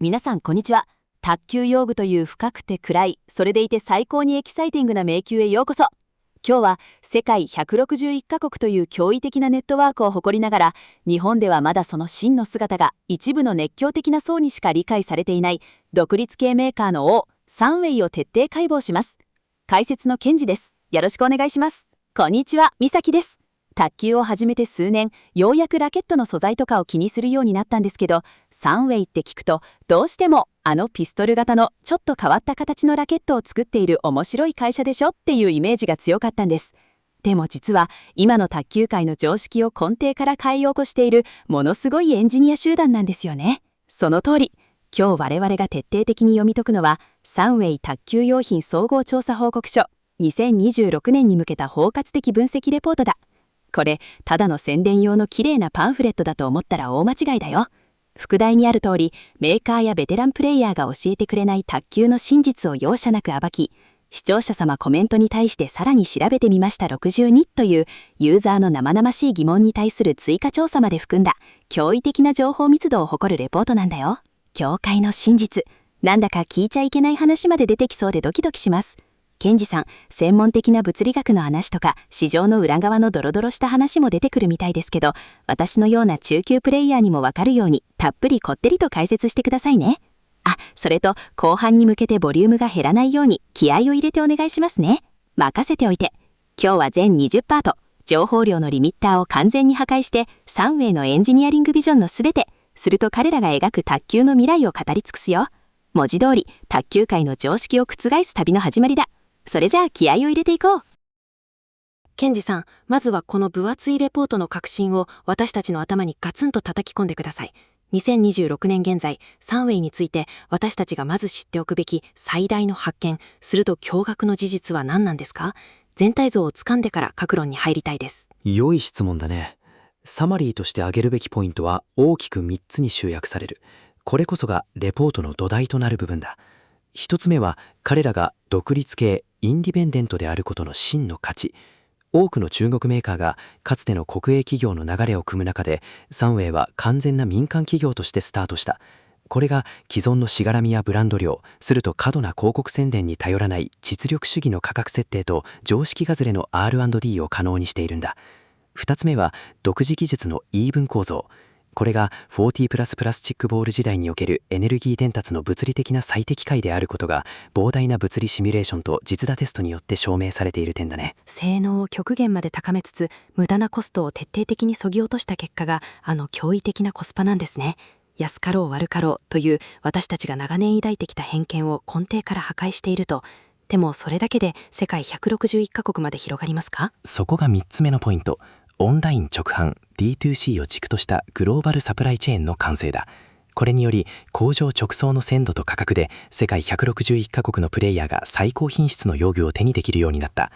皆さんこんにちは。卓球用具という深くて暗い、それでいて最高にエキサイティングな迷宮へようこそ。今日は世界161カ国という驚異的なネットワークを誇りながら、日本ではまだその真の姿が一部の熱狂的な層にしか理解されていない独立系メーカーの王、サンウェイを徹底解剖します。解説のケンジです。よろしくお願いします。こんにちは、みさきです。卓球を始めて数年、ようやくラケットの素材とかを気にするようになったんですけど、サンウェイって聞くと、どうしてもあのピストル型のちょっと変わった形のラケットを作っている面白い会社でしょっていうイメージが強かったんです。でも実は、今の卓球界の常識を根底から変えようとしている、ものすごいエンジニア集団なんですよね。その通り、今日我々が徹底的に読み解くのは、サンウェイ卓球用品総合調査報告書、2026年に向けた包括的分析レポートだ。これ、ただの宣伝用の綺麗なパンフレットだと思ったら大間違いだよ。副題にある通り、メーカーやベテランプレイヤーが教えてくれない卓球の真実を容赦なく暴き、視聴者様コメントに対してさらに調べてみました62というユーザーの生々しい疑問に対する追加調査まで含んだ驚異的な情報密度を誇るレポートなんだよ。業界の真実、なんだか聞いちゃいけない話まで出てきそうでドキドキします。ケンジさん、専門的な物理学の話とか、市場の裏側のドロドロした話も出てくるみたいですけど、私のような中級プレイヤーにもわかるように、たっぷりこってりと解説してくださいね。あ、それと、後半に向けてボリュームが減らないように、気合を入れてお願いしますね。任せておいて。今日は全20パート、情報量のリミッターを完全に破壊して、サンウェイのエンジニアリングビジョンのすべて、すると彼らが描く卓球の未来を語り尽くすよ。文字通り、卓球界の常識を覆す旅の始まりだ。それじゃあ気合を入れていこう。ケンジさん、まずはこの分厚いレポートの核心を私たちの頭にガツンと叩き込んでください。2026年現在、サンウェイについて私たちがまず知っておくべき最大の発見、すると驚愕の事実は何なんですか？全体像をつかんでから各論に入りたいです。良い質問だね。サマリーとして挙げるべきポイントは大きく3つに集約される。これこそがレポートの土台となる部分だ。1つ目は彼らが独立系インディペンデントであることの真の価値。多くの中国メーカーがかつての国営企業の流れを組む中で、サンウェイは完全な民間企業としてスタートした。これが既存のしがらみやブランド量、すると過度な広告宣伝に頼らない実力主義の価格設定と常識外れの R&D を可能にしているんだ。2つ目は独自技術のイーブン構造。これが40プラスプラスチックボール時代におけるエネルギー伝達の物理的な最適解であることが膨大な物理シミュレーションと実打テストによって証明されている点だね。性能を極限まで高めつつ、無駄なコストを徹底的に削ぎ落とした結果があの驚異的なコスパなんですね。安かろう悪かろうという私たちが長年抱いてきた偏見を根底から破壊していると。でもそれだけで世界161カ国まで広がりますか？そこが3つ目のポイント。オンライン直販 D2C を軸としたグローバルサプライチェーンの完成だ。これにより工場直送の鮮度と価格で世界161カ国のプレイヤーが最高品質の用具を手にできるようになった。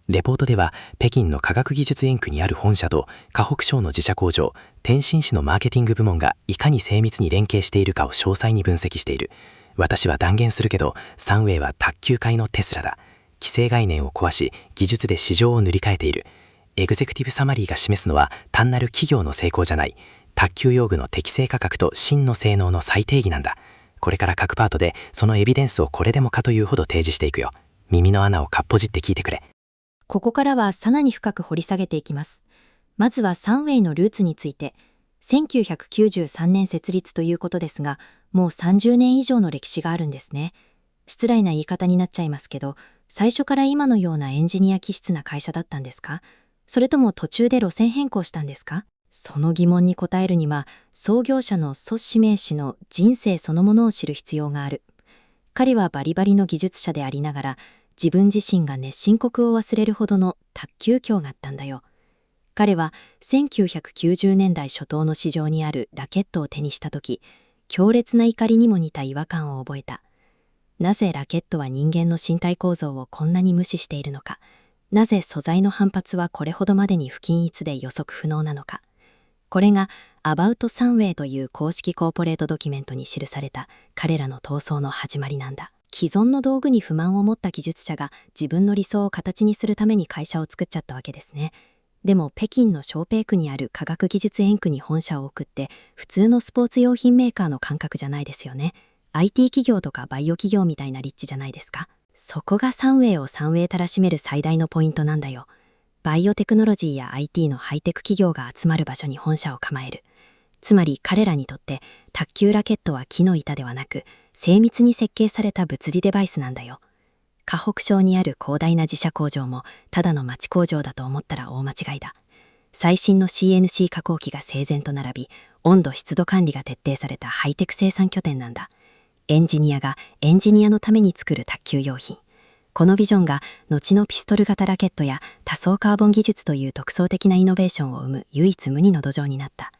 レポートでは北京の科学技術園区にある本社と河北省の自社工場、天津市のマーケティング部門がいかに精密に連携しているかを詳細に分析している。私は断言するけど、サンウェイは卓球界のテスラだ。既成概念を壊し、技術で市場を塗り替えている。エグゼクティブサマリーが示すのは単なる企業の成功じゃない。卓球用具の適正価格と真の性能の再定義なんだ。これから各パートでそのエビデンスをこれでもかというほど提示していくよ。耳の穴をかっぽじって聞いてくれ。ここからはさらに深く掘り下げていきます。まずはサンウェイのルーツについて。1993年設立ということですが、もう30年以上の歴史があるんですね。失礼な言い方になっちゃいますけど、最初から今のようなエンジニア気質な会社だったんですか？それとも途中で路線変更したんですか？その疑問に答えるには、創業者の蘇志明氏の人生そのものを知る必要がある。彼はバリバリの技術者でありながら、自分自身が熱心国を忘れるほどの卓球狂があったんだよ。彼は1990年代初頭の市場にあるラケットを手にしたとき、強烈な怒りにも似た違和感を覚えた。なぜラケットは人間の身体構造をこんなに無視しているのか。なぜ素材の反発はこれほどまでに不均一で予測不能なのか。これがアバウトサンウェイという公式コーポレートドキュメントに記された彼らの闘争の始まりなんだ。既存の道具に不満を持った技術者が自分の理想を形にするために会社を作っちゃったわけですね。でも北京の小平区にある科学技術園区に本社を置くって普通のスポーツ用品メーカーの感覚じゃないですよね。IT 企業とかバイオ企業みたいな立地じゃないですか。そこがサンウェイをサンウェイたらしめる最大のポイントなんだよ。バイオテクノロジーや IT のハイテク企業が集まる場所に本社を構える。つまり彼らにとって卓球ラケットは木の板ではなく、精密に設計された物理デバイスなんだよ。河北省にある広大な自社工場もただの町工場だと思ったら大間違いだ。最新の CNC 加工機が整然と並び、温度湿度管理が徹底されたハイテク生産拠点なんだ。エンジニアがエンジニアのために作る卓球用品。このビジョンが後のピストル型ラケットや多層カーボン技術という独創的なイノベーションを生む唯一無二の土壌になった。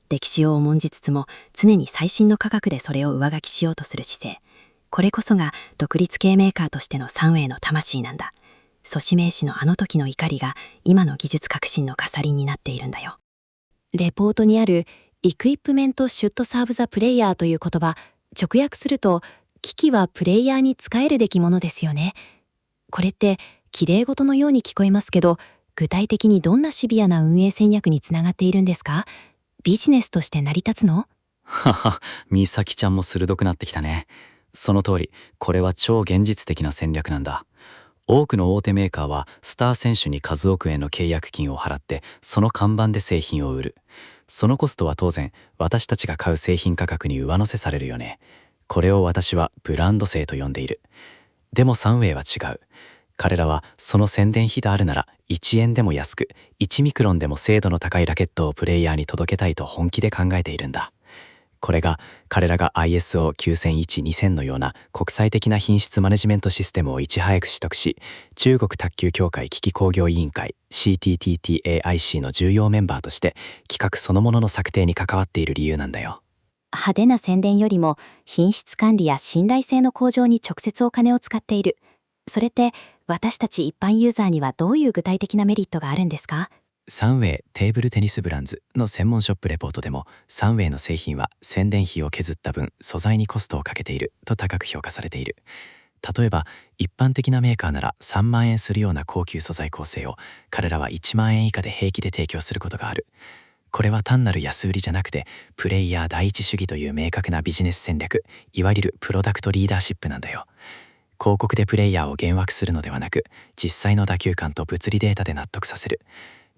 歴史を重んじつつも常に最新の科学でそれを上書きしようとする姿勢。これこそが独立系メーカーとしてのサンウェイの魂なんだ。蘇氏名士のあの時の怒りが今の技術革新の飾りになっているんだよ。レポートにあるエクイプメントシュッドサーブザプレイヤーという言葉、直訳すると機器はプレイヤーに使えるべきものですよね。これって綺麗事のように聞こえますけど、具体的にどんなシビアな運営戦略につながっているんですか？ビジネスとして成り立つの？はは、美咲ちゃんも鋭くなってきたね。その通り、これは超現実的な戦略なんだ。多くの大手メーカーはスター選手に数億円の契約金を払ってその看板で製品を売る。そのコストは当然私たちが買う製品価格に上乗せされるよね。これを私はブランド性と呼んでいる。でもサンウェイは違う。彼らはその宣伝費であるなら1円でも安く1ミクロンでも精度の高いラケットをプレイヤーに届けたいと本気で考えているんだ。これが彼らが ISO9001-2000 のような国際的な品質マネジメントシステムをいち早く取得し、中国卓球協会機器工業委員会 CTTTAIC の重要メンバーとして企画そのものの策定に関わっている理由なんだよ。派手な宣伝よりも品質管理や信頼性の向上に直接お金を使っている。それって私たち一般ユーザーにはどういう具体的なメリットがあるんですか？サンウェイテーブルテニスブランズの専門ショップレポートでも、サンウェイの製品は宣伝費を削った分素材にコストをかけていると高く評価されている。例えば一般的なメーカーなら3万円するような高級素材構成を彼らは1万円以下で平気で提供することがある。これは単なる安売りじゃなくてプレイヤー第一主義という明確なビジネス戦略、いわゆるプロダクトリーダーシップなんだよ。広告でプレイヤーを幻惑するのではなく、実際の打球感と物理データで納得させる。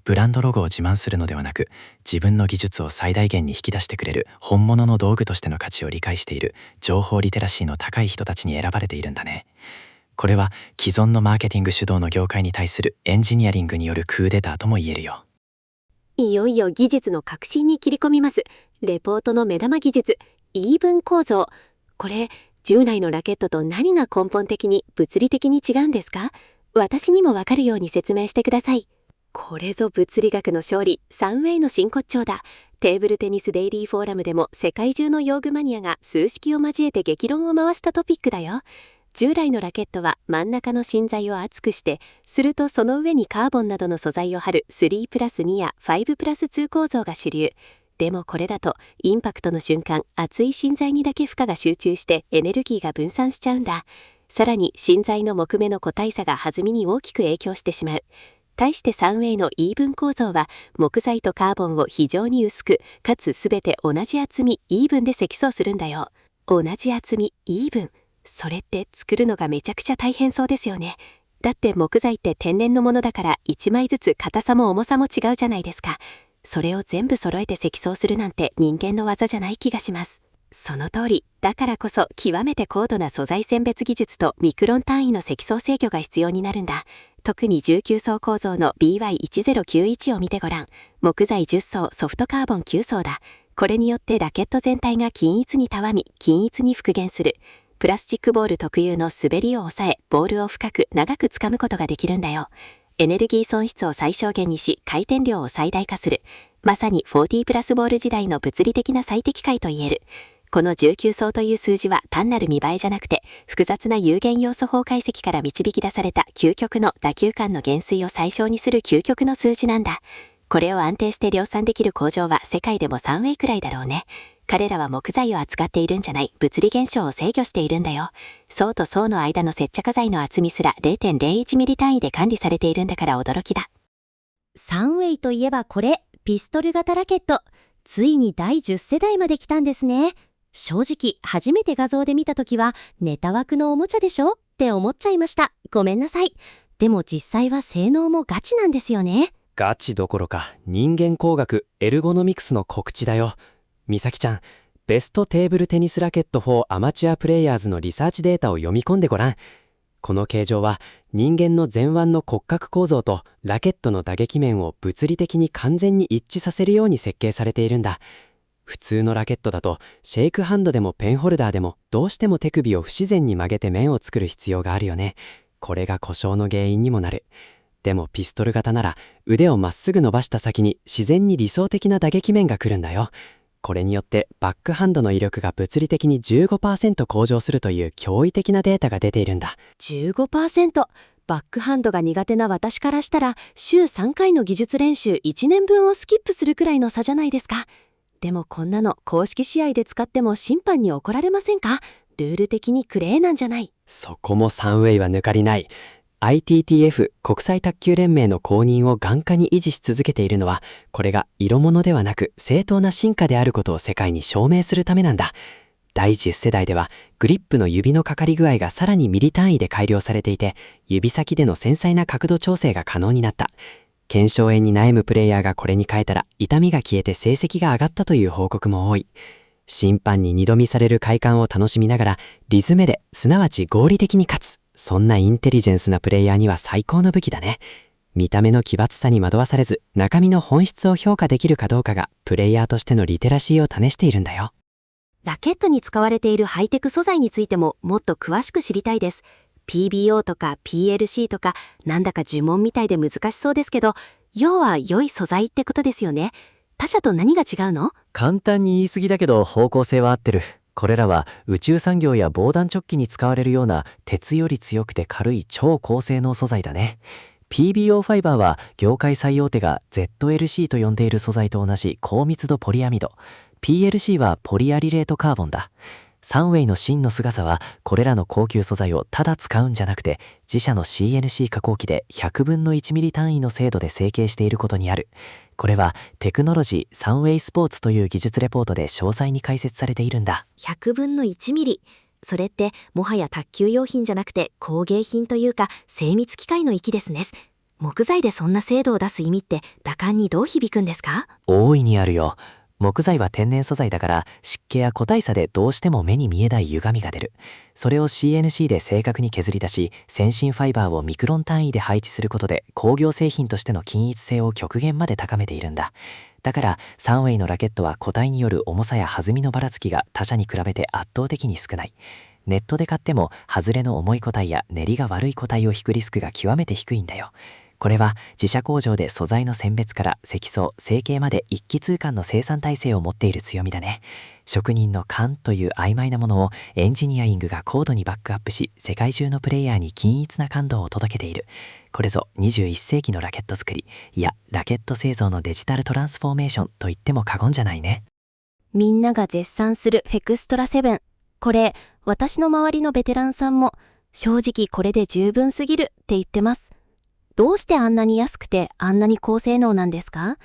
ブランドロゴを自慢するのではなく、自分の技術を最大限に引き出してくれる本物の道具としての価値を理解している情報リテラシーの高い人たちに選ばれているんだね。これは既存のマーケティング主導の業界に対するエンジニアリングによるクーデターとも言えるよ。いよいよ技術の革新に切り込みます。レポートの目玉技術、イーブン構造。これ、従来のラケットと何が根本的に物理的に違うんですか？私にもわかるように説明してください。これぞ物理学の勝利、サンウェイの真骨頂だ。テーブルテニスデイリーフォーラムでも世界中の用具マニアが数式を交えて激論を回したトピックだよ。従来のラケットは真ん中の芯材を厚くして、するとその上にカーボンなどの素材を貼る3+2や5+2構造が主流。でもこれだとインパクトの瞬間、厚い芯材にだけ負荷が集中してエネルギーが分散しちゃうんだ。さらに芯材の木目の個体差が弾みに大きく影響してしまう。対してサンウェイのイーブン構造は木材とカーボンを非常に薄く、かつすべて同じ厚み、イーブンで積層するんだよ。同じ厚み、イーブン。それって作るのがめちゃくちゃ大変そうですよね。だって木材って天然のものだから1枚ずつ硬さも重さも違うじゃないですか。それを全部揃えて積層するなんて人間の技じゃない気がします。その通り、だからこそ極めて高度な素材選別技術とミクロン単位の積層制御が必要になるんだ。特に19層構造の BY1091 を見てごらん。木材10層、ソフトカーボン9層だ。これによってラケット全体が均一にたわみ、均一に復元する。プラスチックボール特有の滑りを抑え、ボールを深く長く掴むことができるんだよ。エネルギー損失を最小限にし、回転量を最大化する。まさに40プラスボール時代の物理的な最適解と言える。この19層という数字は単なる見栄えじゃなくて、複雑な有限要素法解析から導き出された究極の打球感の減衰を最小にする究極の数字なんだ。これを安定して量産できる工場は世界でもサンウェイくらいだろうね。彼らは木材を扱っているんじゃない、物理現象を制御しているんだよ。層と層の間の接着剤の厚みすら 0.01 ミリ単位で管理されているんだから驚きだ。サンウェイといえばこれ、ピストル型ラケット。ついに第10世代まで来たんですね。正直、初めて画像で見たときは、ネタ枠のおもちゃでしょって思っちゃいました。ごめんなさい。でも実際は性能もガチなんですよね。ガチどころか人間工学エルゴノミクスの告知だよ。美咲ちゃん、ベストテーブルテニスラケット4アマチュアプレイヤーズのリサーチデータを読み込んでごらん。この形状は人間の前腕の骨格構造とラケットの打撃面を物理的に完全に一致させるように設計されているんだ。普通のラケットだとシェイクハンドでもペンホルダーでもどうしても手首を不自然に曲げて面を作る必要があるよね。これが故障の原因にもなる。でもピストル型なら腕をまっすぐ伸ばした先に自然に理想的な打撃面が来るんだよ。これによってバックハンドの威力が物理的に 15% 向上するという驚異的なデータが出ているんだ。 15%。バックハンドが苦手な私からしたら、週3回の技術練習1年分をスキップするくらいの差じゃないですか。でもこんなの公式試合で使っても審判に怒られませんか？ルール的にクレーなんじゃない。そこもサンウェイは抜かりない。 ITTF 国際卓球連盟の公認を眼下に維持し続けているのは、これが色物ではなく正当な進化であることを世界に証明するためなんだ。第10世代ではグリップの指のかかり具合がさらにミリ単位で改良されていて、指先での繊細な角度調整が可能になった。腱鞘炎に悩むプレイヤーがこれに変えたら痛みが消えて成績が上がったという報告も多い。審判に二度見される快感を楽しみながらリズムで、すなわち合理的に勝つ、そんなインテリジェンスなプレイヤーには最高の武器だね。見た目の奇抜さに惑わされず、中身の本質を評価できるかどうかがプレイヤーとしてのリテラシーを試しているんだよ。ラケットに使われているハイテク素材についてももっと詳しく知りたいです。PBO とか PLC とか、なんだか呪文みたいで難しそうですけど、要は良い素材ってことですよね。他社と何が違うの？簡単に言い過ぎだけど方向性は合ってる。これらは宇宙産業や防弾チョッキに使われるような鉄より強くて軽い超高性能素材だね。PBO ファイバーは業界最大手が ZLC と呼んでいる素材と同じ高密度ポリアミド。PLC はポリアリレートカーボンだ。サンウェイの真の姿は、これらの高級素材をただ使うんじゃなくて、自社の CNC 加工機で100分の1ミリ単位の精度で成形していることにある。これはテクノロジーサンウェイスポーツという技術レポートで詳細に解説されているんだ。100分の1ミリ。それってもはや卓球用品じゃなくて工芸品というか精密機械の域ですね。木材でそんな精度を出す意味って打感にどう響くんですか？大いにあるよ。木材は天然素材だから湿気や個体差でどうしても目に見えない歪みが出る。それを CNC で正確に削り出し、先進ファイバーをミクロン単位で配置することで工業製品としての均一性を極限まで高めているんだ。だからサンウェイのラケットは個体による重さや弾みのばらつきが他社に比べて圧倒的に少ない。ネットで買っても外れの重い個体や練りが悪い個体を引くリスクが極めて低いんだよ。これは自社工場で素材の選別から積層、成形まで一気通貫の生産体制を持っている強みだね。職人の勘という曖昧なものをエンジニアリングが高度にバックアップし、世界中のプレイヤーに均一な感動を届けている。これぞ21世紀のラケット作り、いやラケット製造のデジタルトランスフォーメーションと言っても過言じゃないね。みんなが絶賛するフェクストラ7。これ、私の周りのベテランさんも正直これで十分すぎるって言ってます。どうしてあんなに安くてあんなに高性能なんですか？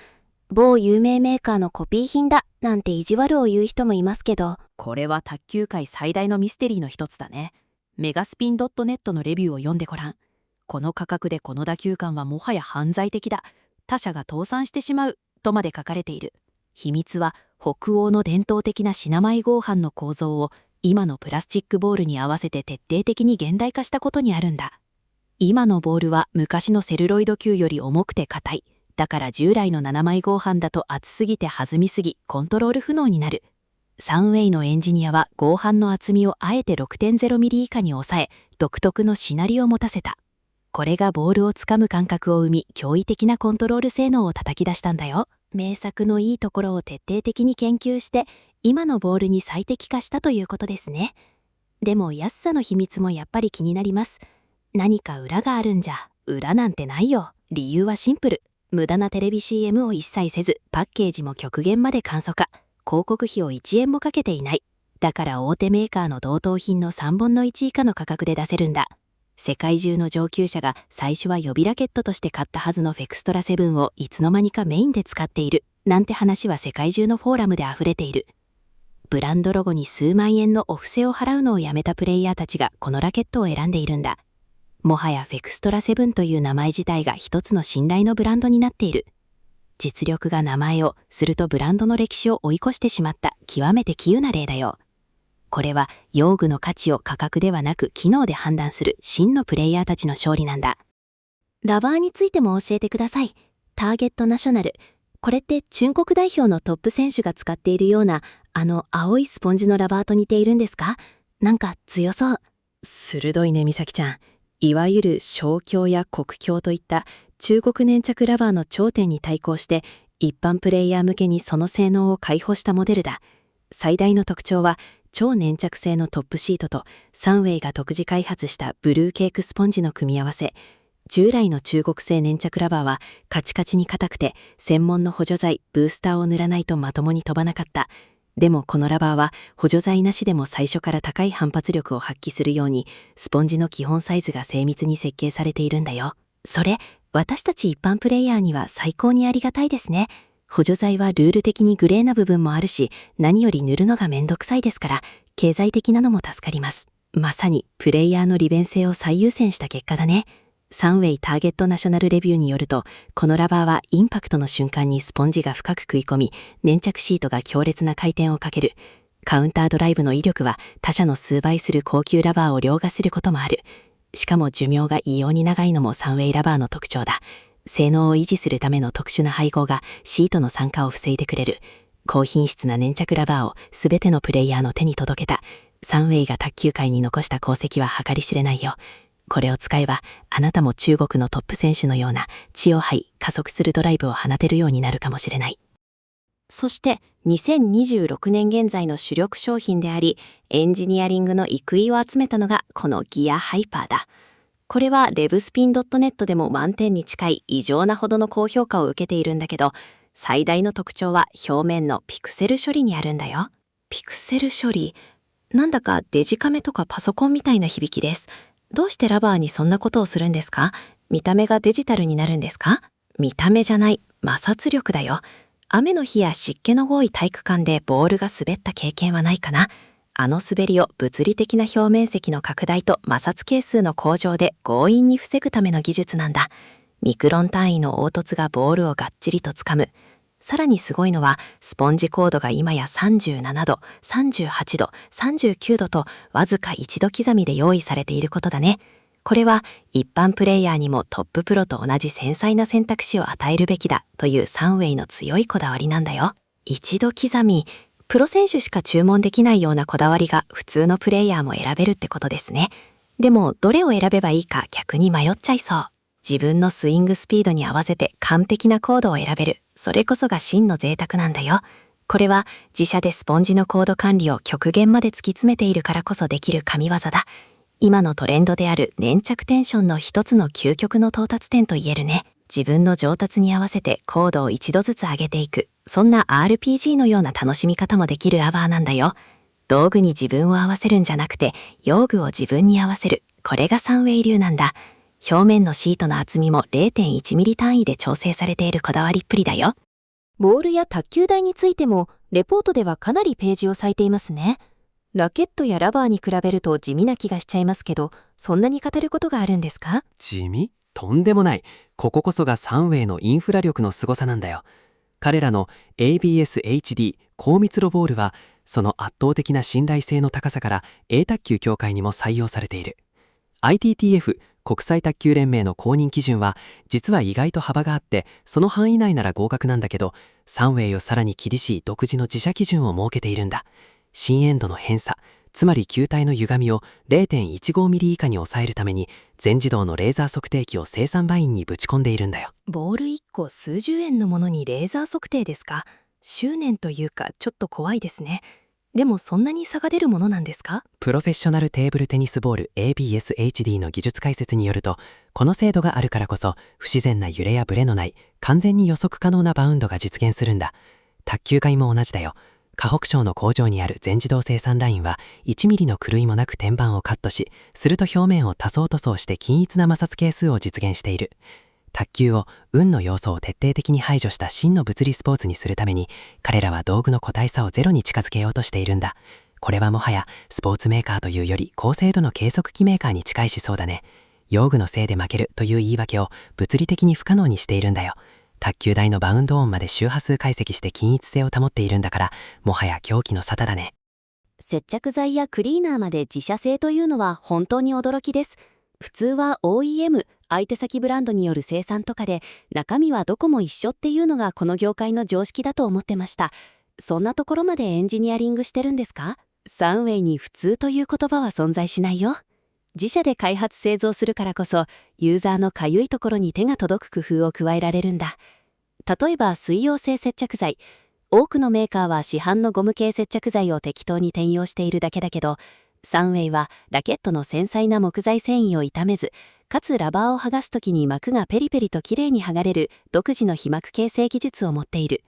某有名メーカーのコピー品だなんて意地悪を言う人もいますけど、これは卓球界最大のミステリーの一つだね。メガスピン .net のレビューを読んでごらん。この価格でこの打球感はもはや犯罪的だ。他社が倒産してしまうとまで書かれている。秘密は北欧の伝統的なシナ米合板の構造を今のプラスチックボールに合わせて徹底的に現代化したことにあるんだ。今のボールは昔のセルロイド球より重くて硬い。だから従来の7枚合板だと厚すぎて弾みすぎ、コントロール不能になる。サンウェイのエンジニアは合板の厚みをあえて 6.0 ミリ以下に抑え、独特のしなりを持たせた。これがボールをつかむ感覚を生み、驚異的なコントロール性能を叩き出したんだよ。名作のいいところを徹底的に研究して、今のボールに最適化したということですね。でも安さの秘密もやっぱり気になります。何か裏があるんじゃ、裏なんてないよ。理由はシンプル。無駄なテレビ CM を一切せず、パッケージも極限まで簡素化。広告費を1円もかけていない。だから大手メーカーの同等品の3分の1以下の価格で出せるんだ。世界中の上級者が最初は予備ラケットとして買ったはずのフェクストラ7をいつの間にかメインで使っている。なんて話は世界中のフォーラムで溢れている。ブランドロゴに数万円のお布施を払うのをやめたプレイヤーたちがこのラケットを選んでいるんだ。もはやフェクストラ7という名前自体が一つの信頼のブランドになっている。実力が名前を、するとブランドの歴史を追い越してしまった極めて稀有な例だよ。これは用具の価値を価格ではなく機能で判断する真のプレイヤーたちの勝利なんだ。ラバーについても教えてください。ターゲットナショナル。これって中国代表のトップ選手が使っているような青いスポンジのラバーと似ているんですか？なんか強そう。鋭いね、美咲ちゃん。いわゆる小強や国強といった中国粘着ラバーの頂点に対抗して一般プレイヤー向けにその性能を開放したモデルだ。最大の特徴は超粘着性のトップシートとサンウェイが独自開発したブルーケークスポンジの組み合わせ。従来の中国製粘着ラバーはカチカチに硬くて専門の補助剤ブースターを塗らないとまともに飛ばなかった。でもこのラバーは補助剤なしでも最初から高い反発力を発揮するようにスポンジの基本サイズが精密に設計されているんだよ。それ、私たち一般プレイヤーには最高にありがたいですね。補助剤はルール的にグレーな部分もあるし、何より塗るのがめんどくさいですから、経済的なのも助かります。まさにプレイヤーの利便性を最優先した結果だね。サンウェイターゲットナショナルレビューによると、このラバーはインパクトの瞬間にスポンジが深く食い込み、粘着シートが強烈な回転をかける。カウンタードライブの威力は他社の数倍する高級ラバーを凌駕することもある。しかも寿命が異様に長いのもサンウェイラバーの特徴だ。性能を維持するための特殊な配合がシートの酸化を防いでくれる。高品質な粘着ラバーをすべてのプレイヤーの手に届けた。サンウェイが卓球界に残した功績は計り知れないよ。これを使えば、あなたも中国のトップ選手のような血を吐い加速するドライブを放てるようになるかもしれない。そして、2026年現在の主力商品であり、エンジニアリングの育意を集めたのがこのギアハイパーだ。これはレブスピン .net でも満点に近い異常なほどの高評価を受けているんだけど、最大の特徴は表面のピクセル処理にあるんだよ。ピクセル処理。なんだかデジカメとかパソコンみたいな響きです。どうしてラバーにそんなことをするんですか？見た目がデジタルになるんですか？見た目じゃない、摩擦力だよ。雨の日や湿気の多い体育館でボールが滑った経験はないかな？あの滑りを物理的な表面積の拡大と摩擦係数の向上で強引に防ぐための技術なんだ。ミクロン単位の凹凸がボールをがっちりとつかむ。さらにすごいのは、スポンジ高度が今や37度、38度、39度とわずか1度刻みで用意されていることだね。これは一般プレイヤーにもトッププロと同じ繊細な選択肢を与えるべきだというサンウェイの強いこだわりなんだよ。1度刻み、プロ選手しか注文できないようなこだわりが普通のプレイヤーも選べるってことですね。でもどれを選べばいいか逆に迷っちゃいそう。自分のスイングスピードに合わせて完璧なコードを選べる。それこそが真の贅沢なんだよ。これは自社でスポンジのコード管理を極限まで突き詰めているからこそできる神業だ。今のトレンドである粘着テンションの一つの究極の到達点と言えるね。自分の上達に合わせてコードを一度ずつ上げていく。そんな RPG のような楽しみ方もできるラバーなんだよ。道具に自分を合わせるんじゃなくて、用具を自分に合わせる。これがサンウェイ流なんだ。表面のシートの厚みも 0.1 ミリ単位で調整されているこだわりっぷりだよ。ボールや卓球台についても、レポートではかなりページを割いていますね。ラケットやラバーに比べると地味な気がしちゃいますけど、そんなに語ることがあるんですか？地味？とんでもない。こここそがサンウェイのインフラ力の凄さなんだよ。彼らの ABS-HD 高密度ボールは、その圧倒的な信頼性の高さから英卓球協会にも採用されている。ITTF 国際卓球連盟の公認基準は実は意外と幅があって、その範囲内なら合格なんだけど、サンウェイをさらに厳しい独自の自社基準を設けているんだ。深エンドの偏差、つまり球体の歪みを 0.15 ミリ以下に抑えるために、全自動のレーザー測定器を生産ラインにぶち込んでいるんだよ。ボール1個数十円のものにレーザー測定ですか？執念というかちょっと怖いですね。でもそんなに差が出るものなんですか？プロフェッショナルテーブルテニスボール ABS-HD の技術解説によると、この精度があるからこそ不自然な揺れやブレのない完全に予測可能なバウンドが実現するんだ。卓球界も同じだよ。河北省の工場にある全自動生産ラインは1ミリの狂いもなく天板をカットし、すると表面を多層塗装して均一な摩擦係数を実現している。卓球を運の要素を徹底的に排除した真の物理スポーツにするために、彼らは道具の個体差をゼロに近づけようとしているんだ。これはもはやスポーツメーカーというより高精度の計測器メーカーに近い思想だね。用具のせいで負けるという言い訳を物理的に不可能にしているんだよ。卓球台のバウンド音まで周波数解析して均一性を保っているんだから、もはや狂気の沙汰だね。接着剤やクリーナーまで自社製というのは本当に驚きです。普通は OEM、相手先ブランドによる生産とかで、中身はどこも一緒っていうのがこの業界の常識だと思ってました。そんなところまでエンジニアリングしてるんですか？サンウェイに普通という言葉は存在しないよ。自社で開発製造するからこそ、ユーザーのかゆいところに手が届く工夫を加えられるんだ。例えば水溶性接着剤。多くのメーカーは市販のゴム系接着剤を適当に転用しているだけだけど、サンウェイはラケットの繊細な木材繊維を傷めず、かつラバーを剥がすときに膜がペリペリときれいに剥がれる独自の被膜形成技術を持っている。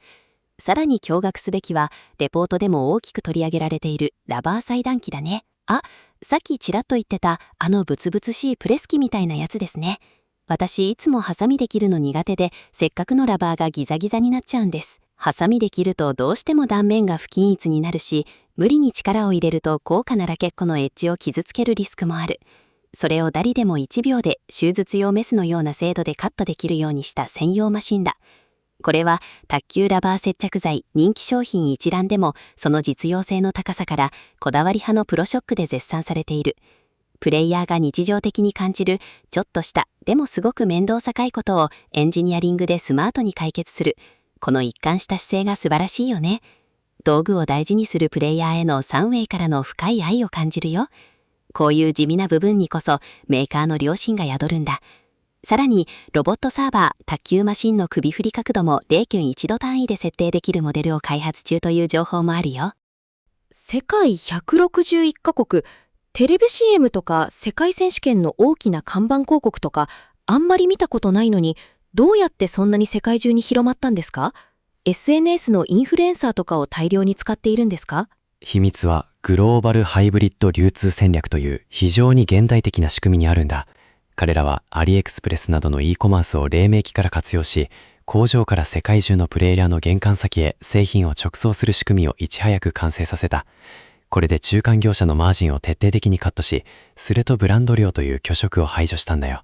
さらに驚愕すべきは、レポートでも大きく取り上げられているラバー裁断機だね。あ、さっきちらっと言ってたブツブツしいプレス機みたいなやつですね。私いつもハサミで切るの苦手で、せっかくのラバーがギザギザになっちゃうんです。ハサミで切るとどうしても断面が不均一になるし、無理に力を入れると高価なラケットのエッジを傷つけるリスクもある。それを誰でも1秒で手術用メスのような精度でカットできるようにした専用マシンだ。これは卓球ラバー接着剤人気商品一覧でも、その実用性の高さからこだわり派のプロショックで絶賛されている。プレイヤーが日常的に感じるちょっとしたでもすごく面倒さいことをエンジニアリングでスマートに解決する。この一貫した姿勢が素晴らしいよね。道具を大事にするプレイヤーへのサンウェイからの深い愛を感じるよ。こういう地味な部分にこそメーカーの良心が宿るんだ。さらにロボットサーバー卓球マシンの首振り角度も0.1度単位で設定できるモデルを開発中という情報もあるよ。世界161カ国、テレビ CM とか世界選手権の大きな看板広告とかあんまり見たことないのに、どうやってそんなに世界中に広まったんですか？ SNS のインフルエンサーとかを大量に使っているんですか？秘密はグローバルハイブリッド流通戦略という非常に現代的な仕組みにあるんだ。彼らはアリエクスプレスなどの e コマースを黎明期から活用し、工場から世界中のプレイヤーの玄関先へ製品を直送する仕組みをいち早く完成させた。これで中間業者のマージンを徹底的にカットし、スレとブランド料という巨色を排除したんだよ。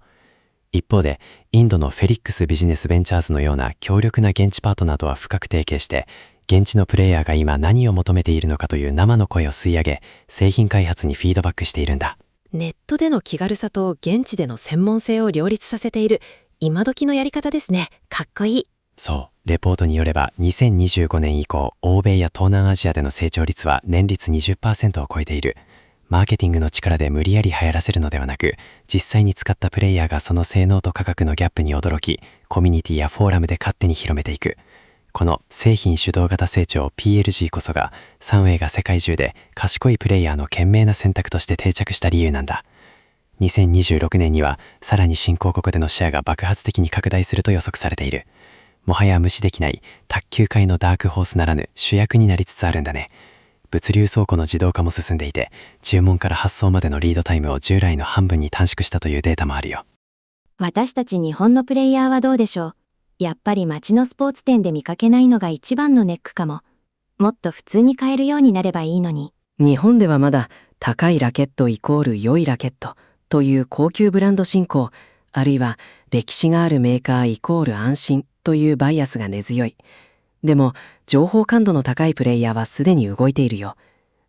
一方で、インドのフェリックスビジネスベンチャーズのような強力な現地パートナーとは深く提携して、現地のプレイヤーが今何を求めているのかという生の声を吸い上げ、製品開発にフィードバックしているんだ。ネットでの気軽さと現地での専門性を両立させている今時のやり方ですね。かっこいい。そう、レポートによれば2025年以降、欧米や東南アジアでの成長率は年率 20% を超えている。マーケティングの力で無理やり流行らせるのではなく、実際に使ったプレイヤーがその性能と価格のギャップに驚き、コミュニティやフォーラムで勝手に広めていく。この製品主導型成長 PLG こそが、サンウェイが世界中で賢いプレイヤーの賢明な選択として定着した理由なんだ。2026年にはさらに新興国でのシェアが爆発的に拡大すると予測されている。もはや無視できない卓球界のダークホースならぬ主役になりつつあるんだね。物流倉庫の自動化も進んでいて、注文から発送までのリードタイムを従来の半分に短縮したというデータもあるよ。私たち日本のプレイヤーはどうでしょう？やっぱり街のスポーツ店で見かけないのが一番のネックかも。もっと普通に買えるようになればいいのに。日本ではまだ高いラケットイコール良いラケットという高級ブランド振興、あるいは歴史があるメーカーイコール安心というバイアスが根強い。でも情報感度の高いプレイヤーはすでに動いているよ。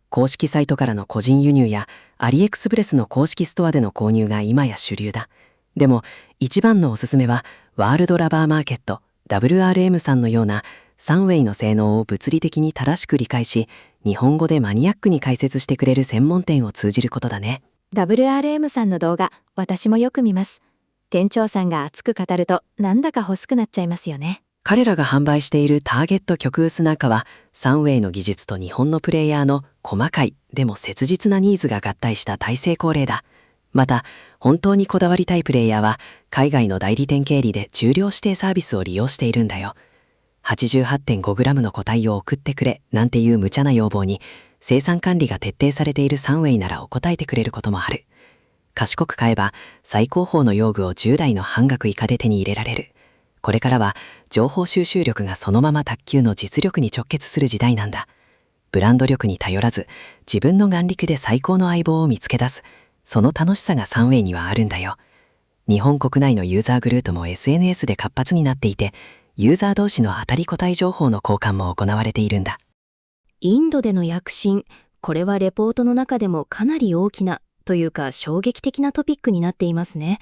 公式サイトからの個人輸入やアリエクスプレスの公式ストアでの購入が今や主流だ。でも一番のおすすめはワールドラバーマーケット WRM さんのようなサンウェイの性能を物理的に正しく理解し、日本語でマニアックに解説してくれる専門店を通じることだね。 WRM さんの動画、私もよく見ます。店長さんが熱く語るとなんだか欲しくなっちゃいますよね。彼らが販売しているターゲット極薄ナーカは、サンウェイの技術と日本のプレイヤーの細かいでも切実なニーズが合体した大成功例だ。また本当にこだわりたいプレイヤーは海外の代理店経理で重量指定サービスを利用しているんだよ。 88.5g の個体を送ってくれなんていう無茶な要望に生産管理が徹底されているサンウェイならお答えてくれることもある。賢く買えば最高峰の用具を10台の半額以下で手に入れられる。これからは情報収集力がそのまま卓球の実力に直結する時代なんだ。ブランド力に頼らず自分の眼力で最高の相棒を見つけ出す。その楽しさがサンウェイにはあるんだよ。日本国内のユーザーグループも SNS で活発になっていて、ユーザー同士の当たり個体情報の交換も行われているんだ。インドでの躍進、これはレポートの中でもかなり大きなというか衝撃的なトピックになっていますね。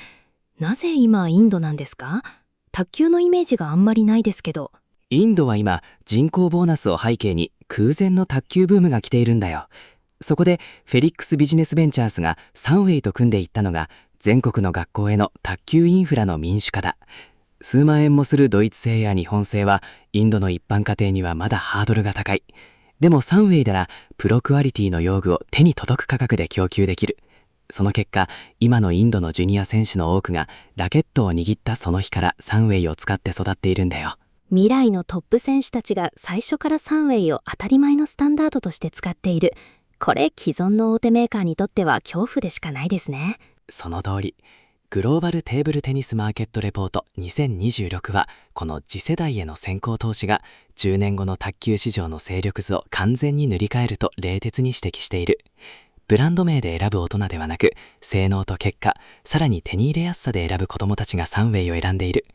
なぜ今インドなんですか？卓球のイメージがあんまりないですけど。インドは今人口ボーナスを背景に空前の卓球ブームが来ているんだよ。そこでフェリックスビジネスベンチャーズがサンウェイと組んでいったのが全国の学校への卓球インフラの民主化だ。数万円もするドイツ製や日本製はインドの一般家庭にはまだハードルが高い。でもサンウェイならプロクアリティの用具を手に届く価格で供給できる。その結果、今のインドのジュニア選手の多くがラケットを握ったその日からサンウェイを使って育っているんだよ。未来のトップ選手たちが最初からサンウェイを当たり前のスタンダードとして使っている。これ既存の大手メーカーにとっては恐怖でしかないですね。その通り。グローバルテーブルテニスマーケットレポート2026はこの次世代への先行投資が10年後の卓球市場の勢力図を完全に塗り替えると冷徹に指摘している。ブランド名で選ぶ大人ではなく、性能と結果、さらに手に入れやすさで選ぶ子どもたちがサンウェイを選んでいる。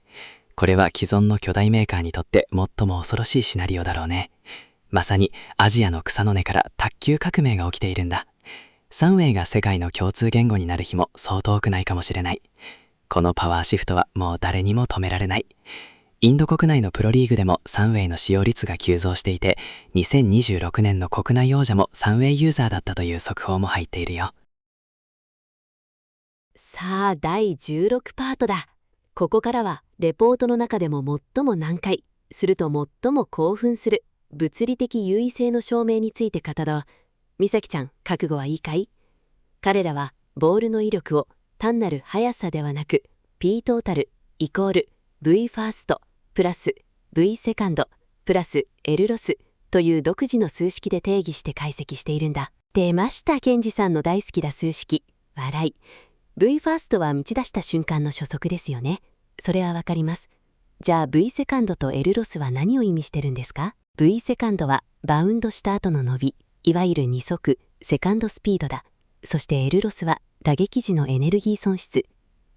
これは既存の巨大メーカーにとって最も恐ろしいシナリオだろうね。まさにアジアの草の根から卓球革命が起きているんだ。サンウェイが世界の共通言語になる日もそう遠くないかもしれない。このパワーシフトはもう誰にも止められない。インド国内のプロリーグでもサンウェイの使用率が急増していて、2026年の国内王者もサンウェイユーザーだったという速報も入っているよ。さあ、第16パートだ。ここからはレポートの中でも最も難解、すると最も興奮する物理的優位性の証明について語ろう。美咲ちゃん、覚悟はいいかい？彼らはボールの威力を単なる速さではなく P トータルイコール V ファーストプラス V セカンドプラス L ロスという独自の数式で定義して解析しているんだ。出ました、ケンジさんの大好きな数式。笑い。V ファーストは打ち出した瞬間の初速ですよね。それはわかります。じゃあ V セカンドと L ロスは何を意味してるんですか？ V セカンドはバウンドした後の伸び、いわゆる二速、セカンドスピードだ。そして L ロスは打撃時のエネルギー損失。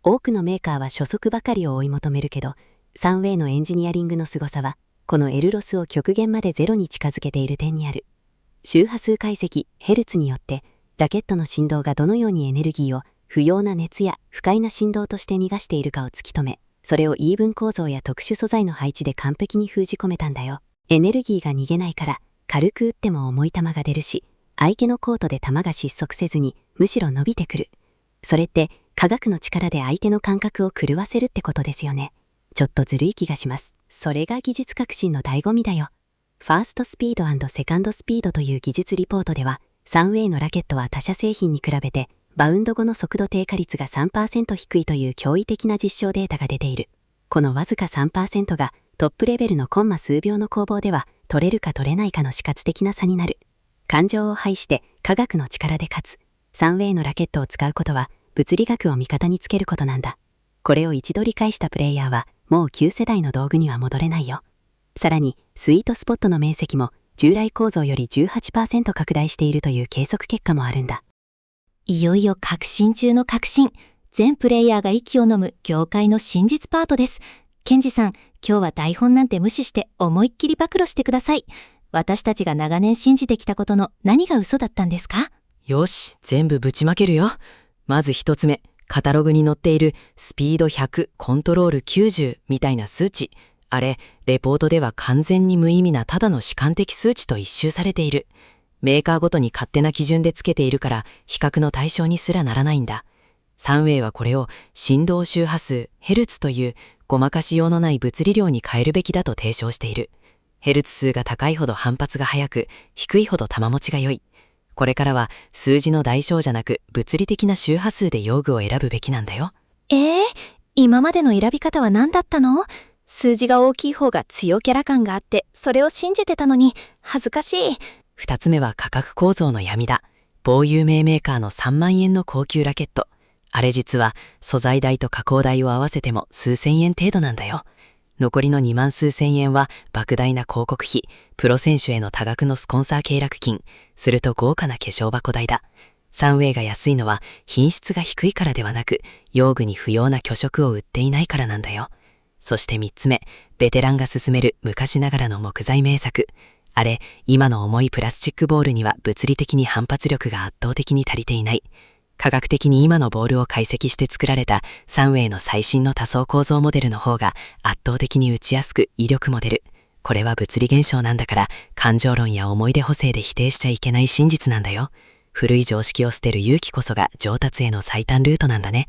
多くのメーカーは初速ばかりを追い求めるけど、サンウェイのエンジニアリングの凄さは、この L ロスを極限までゼロに近づけている点にある。周波数解析、ヘルツによって、ラケットの振動がどのようにエネルギーを不要な熱や不快な振動として逃がしているかを突き止め、それをイーブン構造や特殊素材の配置で完璧に封じ込めたんだよ。エネルギーが逃げないから、軽く打っても重い球が出るし、相手のコートで球が失速せずに、むしろ伸びてくる。それって、科学の力で相手の感覚を狂わせるってことですよね。ちょっとずるい気がします。それが技術革新の醍醐味だよ。ファーストスピード&セカンドスピードという技術リポートでは、サンウェイのラケットは他社製品に比べて、バウンド後の速度低下率が 3% 低いという驚異的な実証データが出ている。このわずか 3% がトップレベルのコンマ数秒の攻防では取れるか取れないかの死活的な差になる。感情を排して科学の力で勝つ。サンウェイのラケットを使うことは物理学を味方につけることなんだ。これを一度理解したプレイヤーはもう旧世代の道具には戻れないよ。さらにスイートスポットの面積も従来構造より 18% 拡大しているという計測結果もあるんだ。いよいよ革新中の革新。全プレイヤーが息を飲む業界の真実パートです。ケンジさん、今日は台本なんて無視して思いっきり暴露してください。私たちが長年信じてきたことの何が嘘だったんですか？よし、全部ぶちまけるよ。まず一つ目、カタログに載っているスピード100、コントロール90みたいな数値。あれ、レポートでは完全に無意味なただの主観的数値と一蹴されている。メーカーごとに勝手な基準でつけているから比較の対象にすらならないんだ。サンウェイはこれを振動周波数、ヘルツというごまかしようのない物理量に変えるべきだと提唱している。ヘルツ数が高いほど反発が速く、低いほど球持ちが良い。これからは数字の代償じゃなく物理的な周波数で用具を選ぶべきなんだよ。今までの選び方は何だったの？数字が大きい方が強キャラ感があって、それを信じてたのに、恥ずかしい。二つ目は価格構造の闇だ。某有名メーカーの3万円の高級ラケット。あれ実は素材代と加工代を合わせても数千円程度なんだよ。残りの2万数千円は莫大な広告費、プロ選手への多額のスポンサー契約金、すると豪華な化粧箱代だ。サンウェイが安いのは品質が低いからではなく、用具に不要な虚飾を売っていないからなんだよ。そして3つ目、ベテランが勧める昔ながらの木材名作。あれ、今の重いプラスチックボールには物理的に反発力が圧倒的に足りていない。科学的に今のボールを解析して作られたサンウェイの最新の多層構造モデルの方が圧倒的に打ちやすく威力も出る。これは物理現象なんだから、感情論や思い出補正で否定しちゃいけない真実なんだよ。古い常識を捨てる勇気こそが上達への最短ルートなんだね。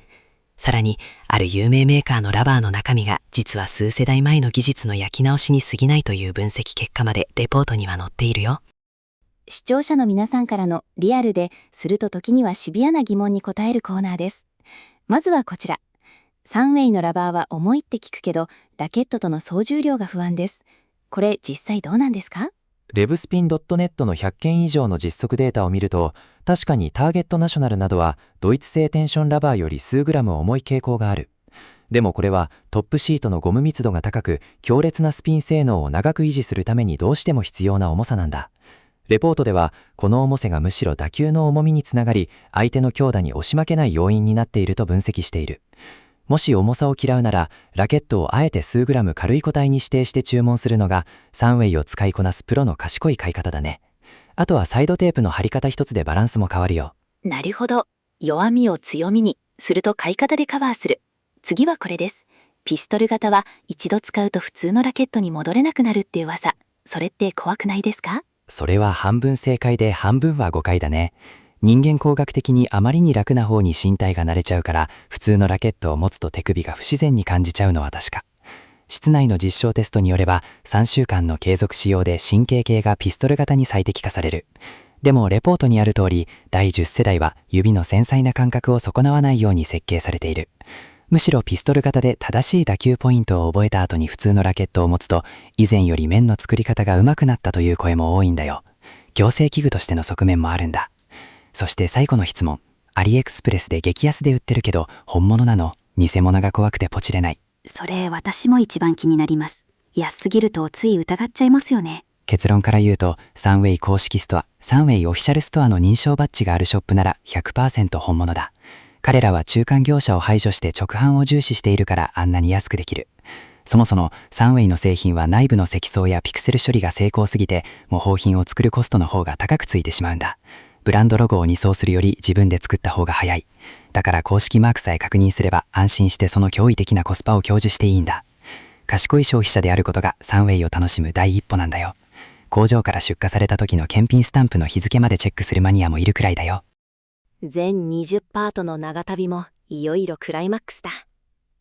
さらに、ある有名メーカーのラバーの中身が実は数世代前の技術の焼き直しに過ぎないという分析結果までレポートには載っているよ。視聴者の皆さんからのリアルですると時にはシビアな疑問に答えるコーナーです。まずはこちら。サンウェイのラバーは重いって聞くけど、ラケットとの総重量が不安です。これ実際どうなんですか？レブスピン .net の100件以上の実測データを見ると、確かにターゲットナショナルなどはドイツ製テンションラバーより数グラム重い傾向がある。でもこれはトップシートのゴム密度が高く、強烈なスピン性能を長く維持するためにどうしても必要な重さなんだ。レポートでは、この重さがむしろ打球の重みにつながり、相手の強打に押し負けない要因になっていると分析している。もし重さを嫌うなら、ラケットをあえて数グラム軽い個体に指定して注文するのが、サンウェイを使いこなすプロの賢い買い方だね。あとはサイドテープの貼り方一つでバランスも変わるよ。なるほど。弱みを強みに、すると買い方でカバーする。次はこれです。ピストル型は一度使うと普通のラケットに戻れなくなるって噂。それって怖くないですか？それは半分正解で半分は誤解だね。人間工学的にあまりに楽な方に身体が慣れちゃうから、普通のラケットを持つと手首が不自然に感じちゃうのは確か。室内の実証テストによれば、3週間の継続使用で神経系がピストル型に最適化される。でもレポートにある通り、第10世代は指の繊細な感覚を損なわないように設計されている。むしろピストル型で正しい打球ポイントを覚えた後に普通のラケットを持つと、以前より面の作り方が上手くなったという声も多いんだよ。行政器具としての側面もあるんだ。そして最後の質問。アリエクスプレスで激安で売ってるけど、本物なの？偽物が怖くてポチれない。それ私も一番気になります。安すぎるとつい疑っちゃいますよね。結論から言うと、サンウェイ公式ストア、サンウェイオフィシャルストアの認証バッジがあるショップなら 100% 本物だ。彼らは中間業者を排除して直販を重視しているからあんなに安くできる。そもそもサンウェイの製品は内部の積層やピクセル処理が精巧すぎて、模倣品を作るコストの方が高くついてしまうんだ。ブランドロゴを2層するより自分で作った方が早い。だから公式マークさえ確認すれば安心してその驚異的なコスパを享受していいんだ。賢い消費者であることがサンウェイを楽しむ第一歩なんだよ。工場から出荷された時の検品スタンプの日付までチェックするマニアもいるくらいだよ。全20パートの長旅もいよいよクライマックスだ。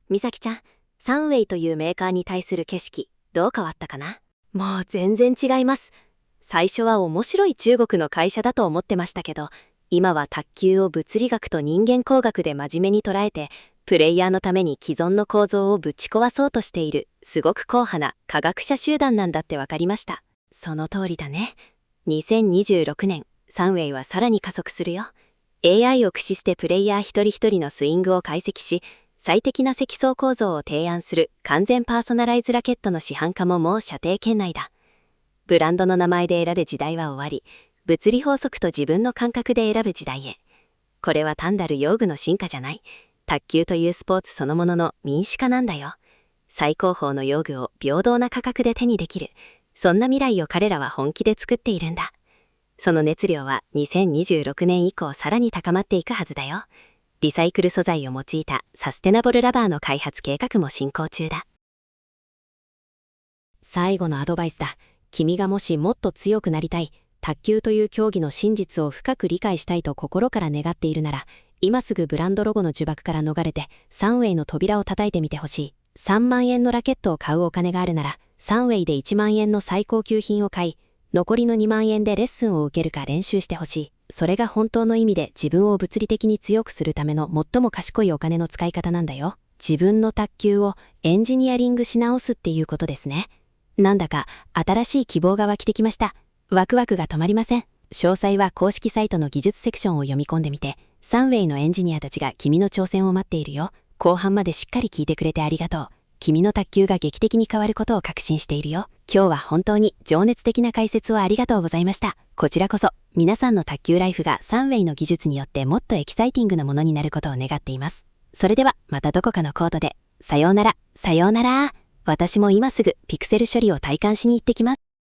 みさきちゃん、サンウェイというメーカーに対する景色、どう変わったかな？もう全然違います。最初は面白い中国の会社だと思ってましたけど、今は卓球を物理学と人間工学で真面目に捉えて、プレイヤーのために既存の構造をぶち壊そうとしている、すごく硬派な科学者集団なんだってわかりました。その通りだね。2026年、サンウェイはさらに加速するよ。AI を駆使してプレイヤー一人一人のスイングを解析し、最適な積層構造を提案する完全パーソナライズラケットの市販化ももう射程圏内だ。ブランドの名前で選ぶ時代は終わり、物理法則と自分の感覚で選ぶ時代へ。これは単なる用具の進化じゃない。卓球というスポーツそのものの民主化なんだよ。最高峰の用具を平等な価格で手にできる。そんな未来を彼らは本気で作っているんだ。その熱量は2026年以降さらに高まっていくはずだよ。リサイクル素材を用いたサステナブルラバーの開発計画も進行中だ。最後のアドバイスだ。君がもしもっと強くなりたい、卓球という競技の真実を深く理解したいと心から願っているなら、今すぐブランドロゴの呪縛から逃れて、サンウェイの扉を叩いてみてほしい。3万円のラケットを買うお金があるなら、サンウェイで1万円の最高級品を買い、残りの2万円でレッスンを受けるか練習してほしい。それが本当の意味で自分を物理的に強くするための最も賢いお金の使い方なんだよ。自分の卓球をエンジニアリングし直すっていうことですね。なんだか新しい希望が湧きてきました。ワクワクが止まりません。詳細は公式サイトの技術セクションを読み込んでみて、サンウェイのエンジニアたちが君の挑戦を待っているよ。後半までしっかり聞いてくれてありがとう。君の卓球が劇的に変わることを確信しているよ。今日は本当に情熱的な解説をありがとうございました。こちらこそ、皆さんの卓球ライフがサンウェイの技術によってもっとエキサイティングなものになることを願っています。それでは、またどこかのコートで。さようなら、さようなら。私も今すぐピクセル処理を体感しに行ってきます。